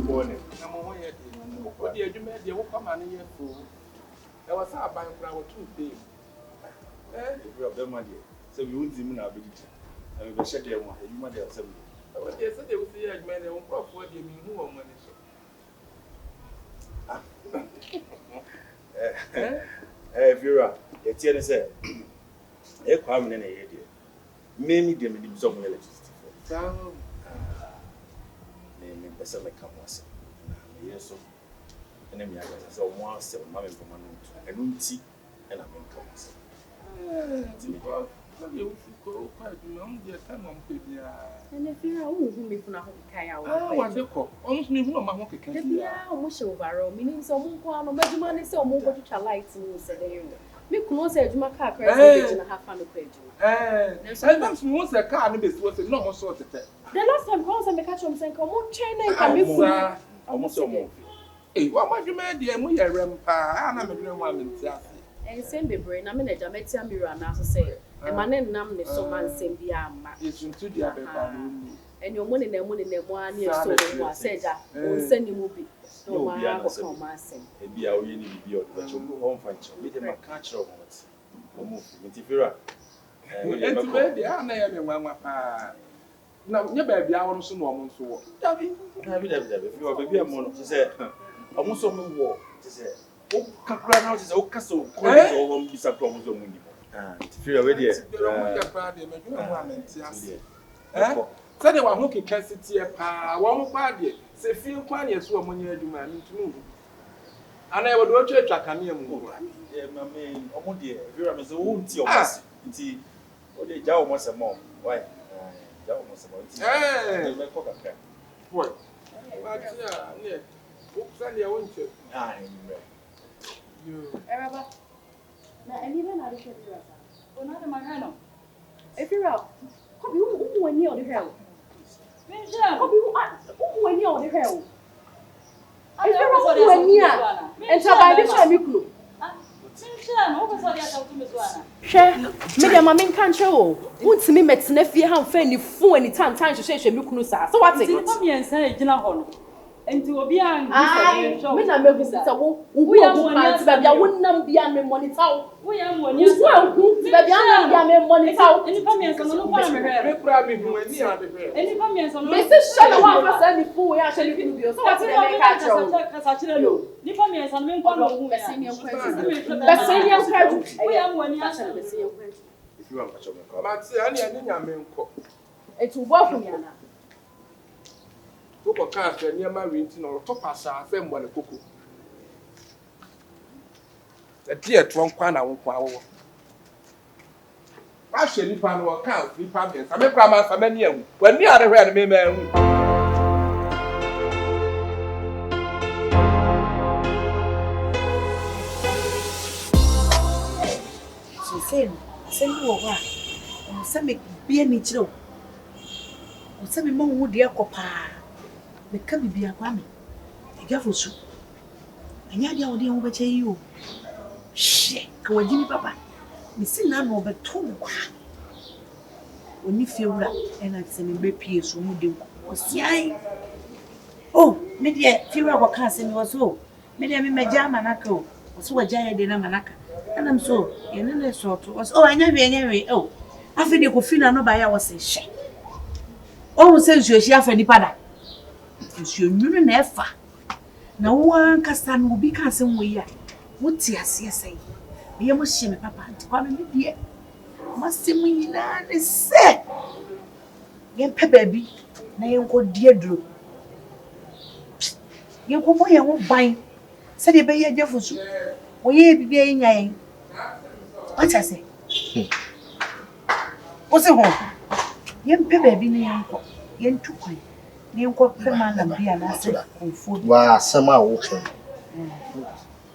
morning. I'm on here. What do you do? You will come and hear food. There was a bank for our 2 days. You have them money. So we won't even have it. I will shut them one. You might have some. They said they will see a man who brought for you who are money. Vera, the teacher said, "A crime in a year. Many them in some electricity. So, name the summer come once. Yes, so. And then I said, once 7 months from and Unti and I'm in commons. You go quite long, dear time on baby. And if you're almost me from a home, what's the call? Almost me who am I walking? Yeah, almost over, meaning some one or maybe money so more what you like to me, said you. Me close edge my car crash and a half an equation. Sometimes once a car was a normal sort of thing. The last time calls and catch him saying, come on, China, come in, almost so more. Hey, what you made, dear, we are rampa, and I'm a real woman. And send me brain, I'm in a Jamaican mirror now to say, and my name is so man same be a it's into the other. And your money, and 1 year so I said that will send you movie. No, I have a massing. And be our union be but you go home function. Meet them a catcher of what's with Vera. And where they are, I am one. Now, your baby, I want to know almost so. If you are baby, I'm on to say, almost on the wall to say, oh, Cacran house is all castle, or be some problems on winning. Feel already. Say they were hooking Cassidy a pa, one party, say few quanies were money to man to move. And I would watch a track and near move. Yeah, my main, oh dear, Vera is a wound to your ass. What they jaw once a more. Why? Jaw once a more. Eh, what? Yeah, oops, I won't you. You. Now, and even I don't well, not in my hand. If you're out, who went near the hell? Who went near the hell? I don't know near. And so by this time you could. Share, Madam, I mean, can't show. What's me met nephew how fair you fool any time to say, you couldn't say. So what's it? Come here and say, General. And to be young, I mean, I'm a visitor. We are one answer, but I wouldn't be a money out. We are one year, but I am money out. Any comments on the one any comments on Mr. Shadow was any fool actually can be. So what's the Nippamians and men follow the senior president. The senior president. We are 1 year. If you want to come, it's work for me now. Coco can't say near my winter or top us, same one a cuckoo. The dear trunk one, I won't power. I shall be found or count 3 pounds. I make grandma for many years. When the other red man. She said, send you over and send me be a nicho. Send me more wood, dear copa. The cabby be a kwame. A gaffle soup. And yet, you don't obey you. Shit, go and Jimmy Papa. Missing none over 2. When you feel that, and I send me peers who do. Oh, maybe a few of our cousin was so. Maybe I'm in my jam and echo. So a giant in a manaka. And I'm so, and then I sort was, oh, I never, oh, I feel you could feel no by our say, shit. Oh, says you, she have any pada. You never. No one can stand will be casting we are. What's your say? We must see my papa to come in here. Must see me now, they say. Get baby, now you go dear Drew. You go boy, I won't buy. Said you be a jefferson. We be being what I say? What's the one? Young baby, young too quick. You got the man and be an answer food. Wow, summer walking.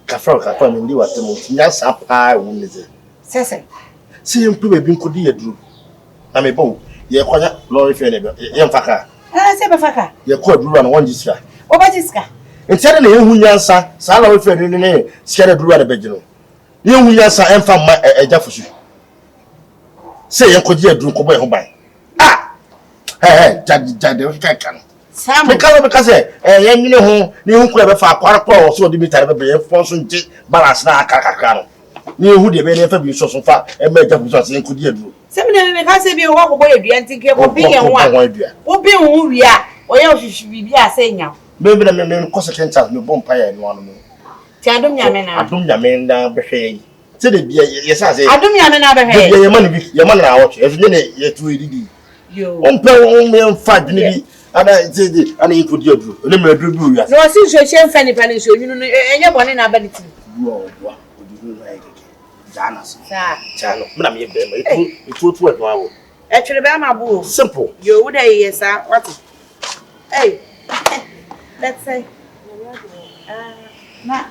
Kafra from India at the most. Yes, up high woman is it. Says, see him to be could be a drew. I'm a bone. You're quite Lori Fenner, young Faka. I say, Faka. You're quite blue and 1 Jiska. What about Jiska? And suddenly, who answer, Sala with Fenner in the name, scattered blue at the bedroom. You will answer and from my Jefferson. Say, you could hear Drew Cobo by. Ah! Hey, Judge, Sam. Because you know, you could have a quarter so the meter be a fortune balance na kakakano. Ni hu de be ne fa bi so so fa e ma jabu so se could do. Seminar me ka se bi wo boy aduan tike ko bi en wa. Wo bi hu wi a, wo ye ohwehwe bibi a se nya. Me be na me consequences me bomb pie no anu. Ti adom nyame na. Adom nyame na be hwe. Se de bia ye sa se. Adom nyame na be hwe. Ye man bi, ye man na watch. E fi ne ye tu edidi. Yo. On pe on me fa bi ni bi. Ana se ana you could do. Le me do bi wi. No si so chen fa ni pa ni so yunu no enye bone na ba ni ti. Wo odi no like Jana. Sa. Chalo. Me me be me itu tu e awo. E twere be ma bu. Simple. Yo wo dey yes what? Hey. Let's say. Na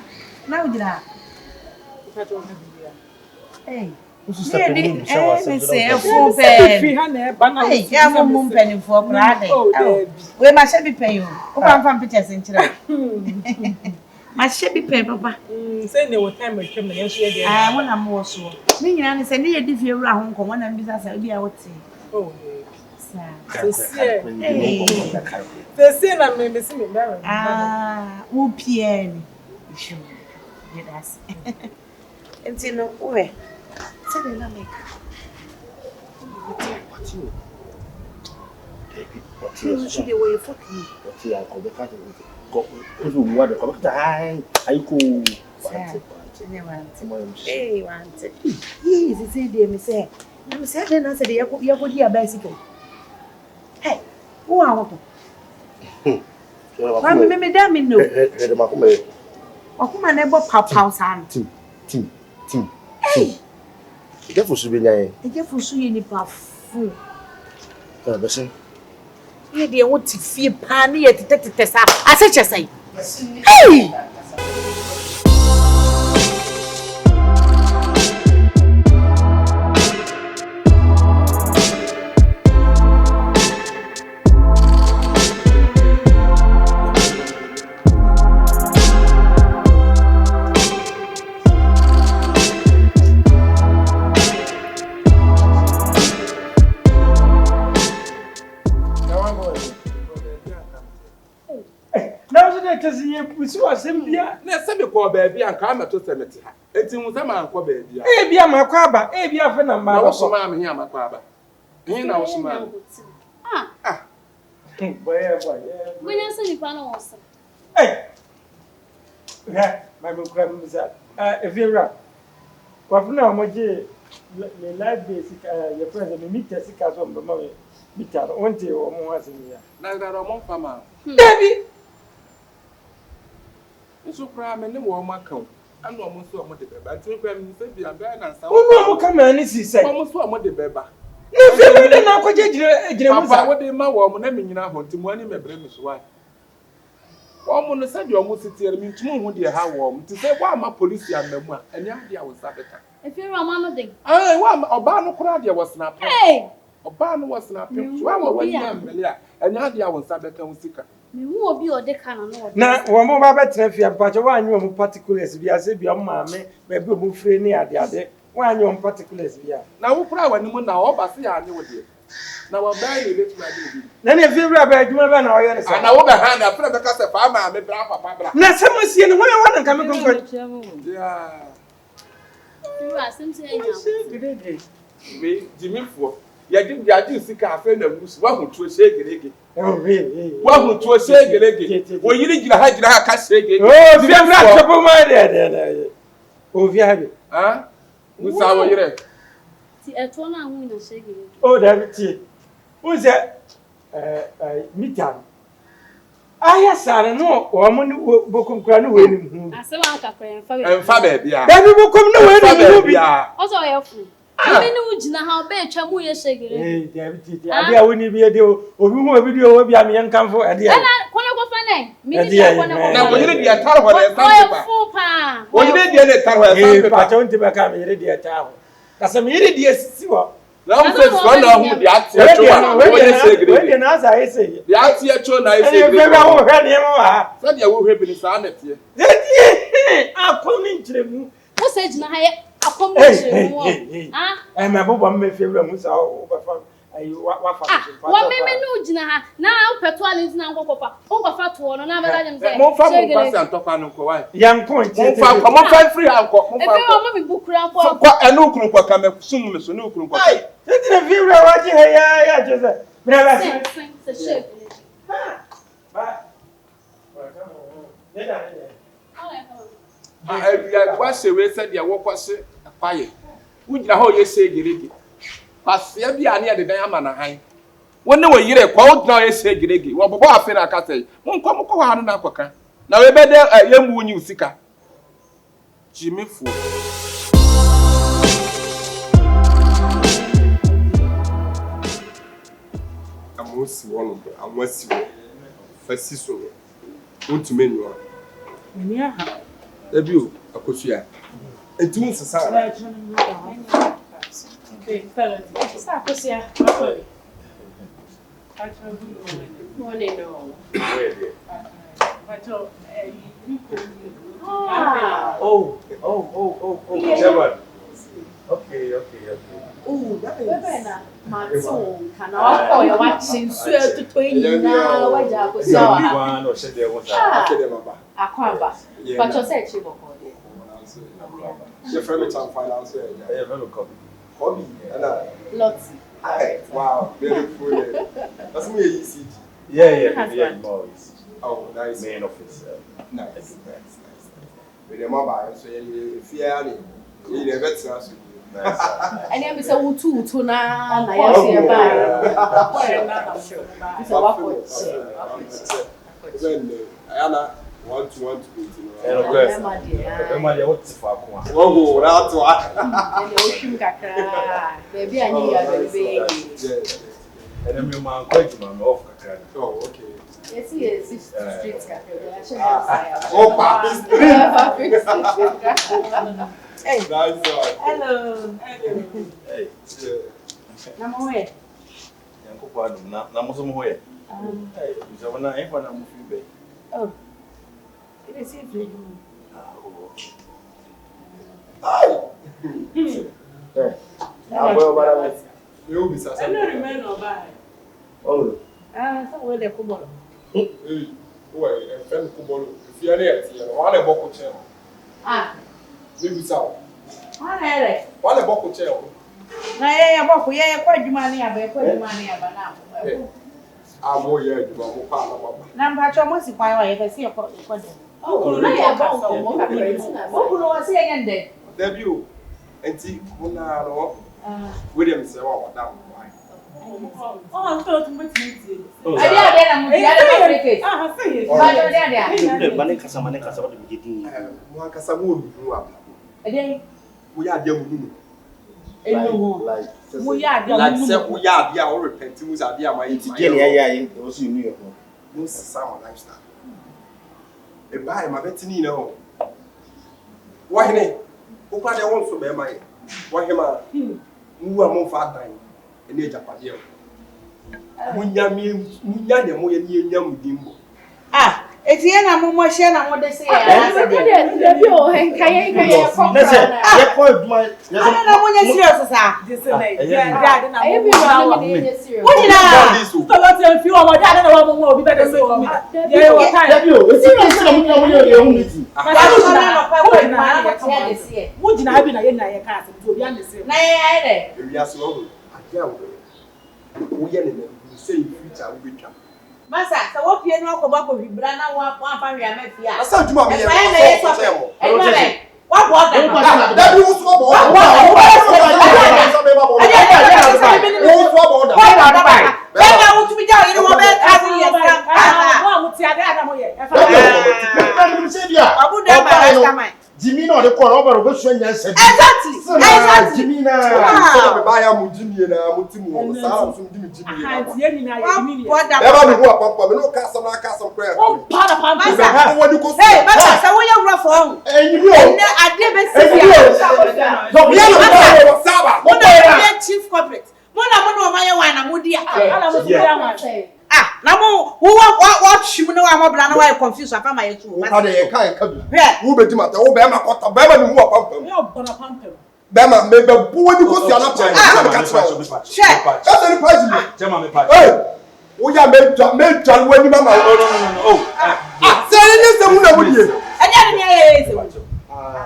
ujira. Hey. Ya mo penny for brother. We ma she be pay o. O kan fam pictures nchira. Ma she be pay papa. Say ne wo time atwa me nso ye dey. Ah, wona mo so. Ni nyina ne se ne ye di fie wura ho nko wona mbisa sa bi a wote. Oh. Sa. Se na me se me marry. Ah, wo pie ni. Ishu. Ye das. Entino, we. Say the na make. What you? You should be way for me. What you are coming go if you want to come back I go. Hey, want it. Yes, say dey me say. Na me say dey na say dey you go dey bicycle. Hey, who are what? Wa me da me no. He ma come. Okuma na ebo papa san. Tim. Hey. Get for su be nyan. E get for su ye ni pa fu. Be say. Ye dey what fie pa na ye tete sa. Ase chesai. Hey. Usu asembia na se me ko baabi anka amato se mete ha enti hu se ma anko baabi e bia ma kwa aba e bia fe na ma na wo so ma me hi amakwa aba hin na wo so ma boy When se ni pa na wo so ma me kura me za evira kwa funa omoje le live basic your friend me meet sika so mbo ma meter wonte wo mo asemi ya na dara mo fama David so kra me ne wo makam ana o mo so o mo de beba nti kra me se bia ba na nsa wo mo kama ni si sai o mo so o mo de beba na fe me de na akwaje gire mu papa wo de ma wo mo na me nyina ho nti mo ani mebre me so wa wo mo no se de o mo sitiere me ntumo hu de ha wo mo nti se wa ma police amamu a ani ade a wo sa beta if you ma no de wa oba no kra de wo snap oba no wo snap so wa ma wani amele a ani ade a wo sa beta wo sika me hu obi o de kana no na wo mo ba betra fia pacho wa anyo mo particulars bia se bia mo maame ba bi mo fre ni ade wa anyo mo particulars bia na wo kra wani mu na wo ba se ya ane wo de na wo ba ni letu ade bi na ne fibra ba adwuma ba na oyo ne sa na wo ba ha na fra be ka se fa ma me bra papa bra na se mo sie ne wo na nka me konkon ya you are something enya me jimifo ya di sika afa na musu wa hutuo segerege wa hutuo segerege wo yiri gira ha ka segerege fibra chopo ma de o via be musa wo yire ti eto na hu na segerege David ti o ze meter aya sare no o mo ni bokum kra no we ni hu ase wa ka kra enfa ba bia David bokum no we ni hu bi o so ye fu me ni ujina ha be atwa mu ye segerege David ti ade a woni bi de obi hu video wo bia me yankamfo ade a kono ko fa nai mi ni kono ko na wo yire dia tar ho le san pa fu pa wo yire dia le tar ho le san pa cha unti ba ka me yire dia ta ho kasa me yire dia sisi wo na wo se so na hu dia atia choma wo ye segerege we na za ese dia atia cho na ese segerege e be wo hwe ne mo ha sa dia wo hwe bi ni sa na tie akomi nchiremu wo se jina ha ye akomi nchiremu me bobo me fewra mu sa o ba fa Wa me no gina ha na peto ale ntina nkokofa to no na beda dem say mo fa mo pass antokwa no ko why yanko nti mo fa free anko mo fa mo me bukura mpo kwa enu kunu kwa kame sum me so ne kunu kwa ai nti na fi wura waji ha ya jose brava se chef ba ya kwa se we se dia wo kwase apaye ugina ho ye se gerege pasia bia ne de dan ama na han wonne wo yire kwa wo gina ye se gerege wo bobo afi na aka sai monko mko ha no na akwaka na we be de yemu wonyi usika jimifu amosi wono amwasi wo fasiso untumenu Ni aha. Ebio akosua etu nsesa Sa kosia. Morning, no. oh Chairman. Okay. Oh, Bebena. Matso, kana wako ya watching swear to na waja kosia. One or shed there was Akwamba. But you said she boko de. your friend time finance a very copy. hobby and Lots. wow beautiful that's me easy Yeah, more is oh nice main office. nice with the mobile so you fear you never trust And then we say utu na ya ba. So wako. Then Ayana want to be Everybody what's for Akuma. oh that's why And the ocean kakra. Baby ani ya baby. And then your man quite man off Kakran. oh okay Yes, streets kakra. oh papi Hey. nice Hello. Hey, Namoe. Yanko Padu, Namosom Hoya. Hey, Zavana, if I am free. Oh. It is it. you be sasa I don't remember by. Oh, So where the kubolo. hey oh friend kubolo if you are there one a boko chair maybe so Ana one a boko chair na yeye boko yeye kwa juma ni aba kwa juma ni aba na. amo ye juma mo pa na baba Na mpacho mo si kwa ye be si kwa de. Oh, na ya ba mo kakra. Mo kuno wa si yende. debut enti kuna no William say wa down why Oh, so to meet me. Ade ade na mo dia na Africa. Ah, say it. Ba ade ade. Mane kasa what we getting. mo akasa mo nu abla Ade mo ya dia mo nu Like mo ya de like say mo ya dia o repent mo sa dia ma yi it's again yeah also in New York. mo sa ma lifestyle e ba e ma betini na ho wa hene o pa de won so be ma yi wa hema mu wa mo fa dan e ne japade munya de mo ye ni enya mudimbo Ah, etie na mo hye na mo de se ya. Ade bi o henkaye ko. Listen, you call my Ana na mo nya serious sa. This na Ade na mo wa ni serious. Wo nyina. so what if you want that na wa mo obi be dey say o yeah what time it's na mo you meeting. wo gina ha bi na ye na ye ka se obi an say Na ye ai de. e wi aso wo adia wo ye ne na say future wo betwa Masa, sa wo pie no akoba ko vibra na wa fa hwe amafia. asa djuma me ye so say mo. Wa bo da. da bi wo so bo Jimmy no the call over go so nya sabi. Exactly. Jimmy na. so be ba ya mu Jimmy na mu ti mu sa so Jimmy Jimmy na. anti ye ni na ye Jimmy ni E ba mi ho apapa me no ka some prayer. o pa na pa Masa. Wo ni ko so. Hey, masa sa wo ya wura fo. Jimmy o. Na ade be si ya. So we are Saba. Mo na chief corporate. Mo na ma ye wan na mo dia. ana mo ya ma Ah, na mo wo twim na wa mo bla na wa confuse afa ma ye tu. Ka de ye kan ka bi. Hwe. Wo be di mata wo be ma kota be ma ni mu apapa. yo bona pampe Bema me be bu ni ko si ana pa. Check. That's any party. Chema me pa. Hey. Wo ya me twa wani mama. No. Oh. Say ni se mu na mu die.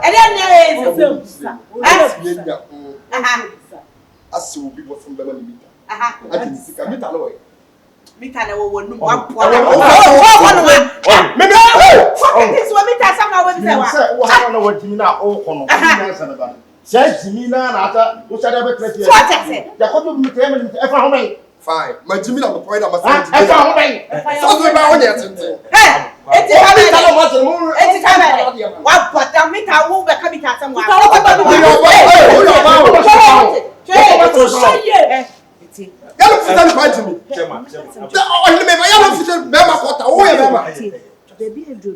Ede ni eze. Asi obi bo fun bema ni mita. Ati ni sika mita no we. Mita na wo nu wa po. Me me hey. This one mita sama we say wa. Say wo ha na wo timi na o kono. Ni sa na ba. Say timi na ata wo sha da be trete. So what say? Ya ko do mita me e fa ho mai. Fine. Ma Jimmy na point na ma say. E fa ho mai. So so ba wo ne tete. Hey. Eti kamera. Wa bota mita wo be ka mita sama. Yalo fitan pa Jimmy. Chema. Oh, ni me ba yalo fitan be ma kota. Wo ye be ma. Baby edro.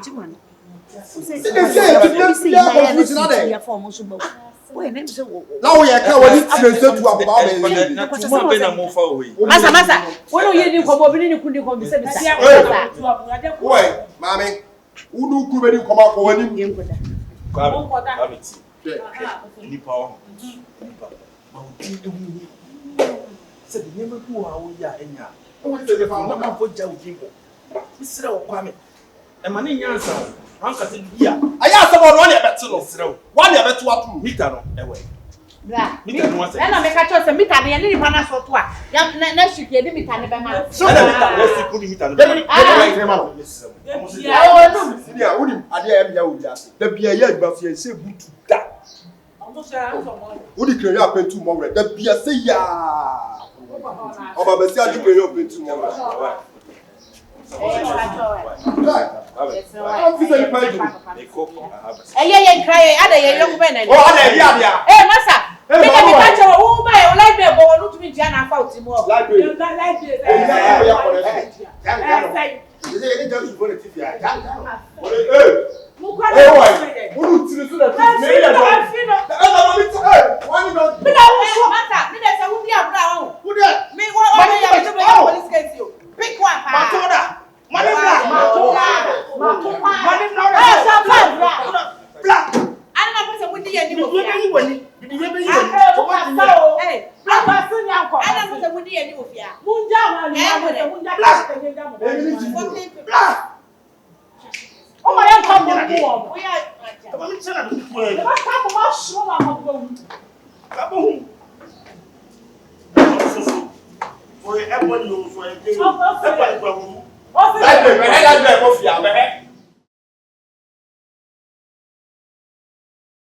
Jimmy. Se de se ya confusion na de. Ya form so ba. Wo nem se wo. Na wo ye ka wo ni tire se tu aba ba be. Na tuma be na mo fa o yi. Masa. Wono ye ni ko bo bi ni kundi ko bi se bi sa. Oi, mami. Unu ku be ni ko ma ko wani. Kwamiti. Nipa o. Nipa. Ma o ti ehu. Se de nyema ku a wo ya enya. O se de fa mo ma fo ja o jimbo. Misira o kwame. E ma ni nyansa o. Anka se bia. Aya asabo no ne beti no. Misira o. Wa ne beti atu. Mita no ewe. Bra. Mita no ase. Na me ka cho se mita ne ni pa na so to a. Ya na shike ni mita ne be ma. So na mita no se ku ni mita no. Sidia woni ade ya bia wo ase. Da bia ya adba so se butu da. Wodi kire ya pentu mo wre. Da bia se ya. Oba be se ade kire ya pentu mo wre. I'm feeling fine. Ye cry ada ye yoku be na. Oh, ada ya dia. Masa. Me ka mi ka cho wo ba e o like be bo no tumi dia na fa oti mo. Library. Pick one. Matilda. Library,